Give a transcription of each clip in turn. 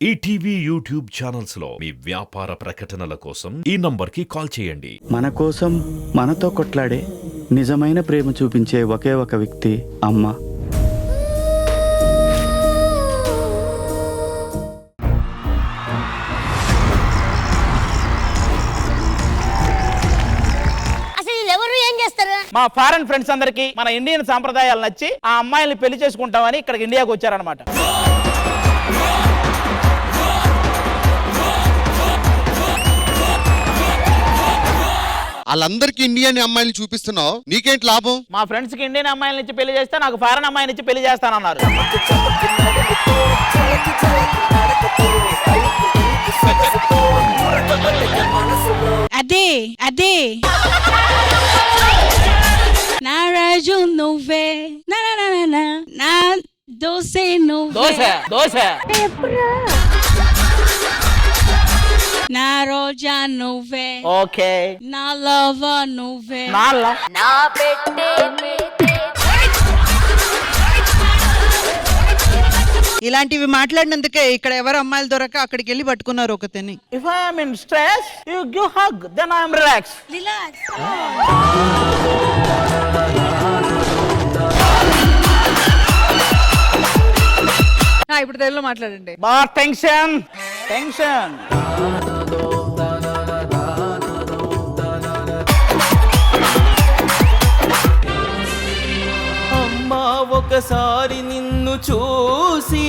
ETV YouTube channels లో మీ వ్యాపార ప్రకటనల కోసం ఈ నంబర్కి కాల్ చేయండి. మన కోసం మనతో కొట్లాడే నిజమైన ప్రేమ చూపించే ఒకే ఒక వ్యక్తి అమ్మ. మా ఫారెన్ ఫ్రెండ్స్ అందరికి మన ఇండియన్ సాంప్రదాయాలు నచ్చి ఆ అమ్మాయిల్ని పెళ్లి చేసుకుంటామని ఇక్కడికి ఇండియాకి వచ్చారనమాట. వాళ్ళందరికి ఇండియన్ అమ్మాయిని చూపిస్తున్నావు, నీకేంటి లాభం? మా ఫ్రెండ్స్ కి ఇండియన్ అమ్మాయిల నుంచి పెళ్లి చేస్తే నాకు ఫారెన్ అమ్మాయి నుంచి పెళ్లి చేస్తానన్నారు. అదే అదే నా రాజు నువ్వే నా దోసే నువ్వే దోశ నా రోజా నువ్వే ఓకే నా లవర్ నువ్వే నా ఇలాంటివి మాట్లాడినందుకే ఇక్కడ ఎవరు అమ్మాయిలు దొరక అక్కడికి వెళ్ళి పట్టుకున్నారు ఒకతని. If I am in stress, you give hug, then I am relaxed. Relax. ఇప్పుడు తెలుగులో మాట్లాడండి. బా టెన్షన్ అమ్మా ఒకసారి నిన్ను చూసి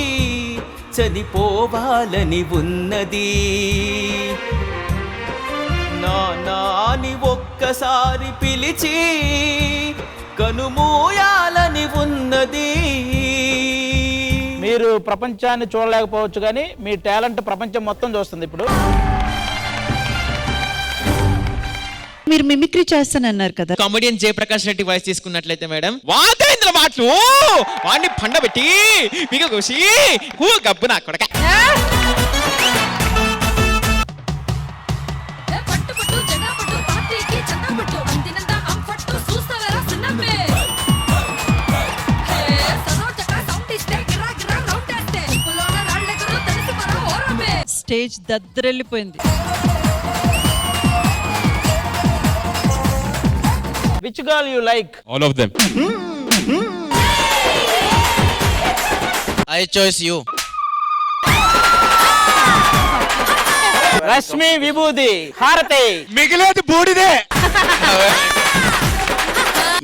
చనిపోవాలని ఉన్నది, నాని ఒక్కసారి పిలిచి కనుమూయాలని ఉన్నది. మీరు ప్రపంచాన్ని చూడలేకపోవచ్చు కానీ మీ టాలెంట్ ప్రపంచం మొత్తం చూస్తుంది. ఇప్పుడు మీరు మిమిక్రీ చేస్తానన్నారు కదా, కామెడియన్ జయప్రకాష్ రెడ్డి వాయిస్ తీసుకున్నట్లయితే మేడం వాదేంద్ర మాటలు వాడిని పండబెట్టి మీకు కోసి గబ్బు నా కొడక స్టేజ్ దద్దరెళ్ళిపోయింది. Which girl you like? All of them. I choice you. Rashmi విభూది హారతి మిగిలేదు బూడిదే.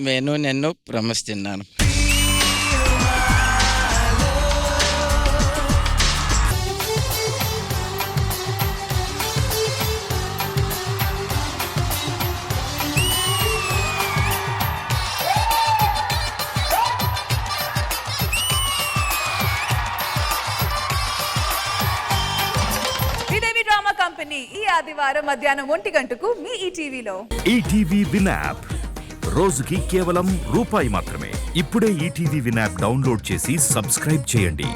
నేను నిన్ను భ్రమిస్తున్నాను. ఈ ఆదివారం మధ్యాహ్నం 1 గంటకు మీ ఈటీవీలో. ఈటీవీ విన్ యాప్ రోజుకి కేవలం రూపాయి మాత్రమే. ఇప్పుడే ఈటీవీ విన్ యాప్ డౌన్లోడ్ చేసి సబ్స్క్రైబ్ చేయండి.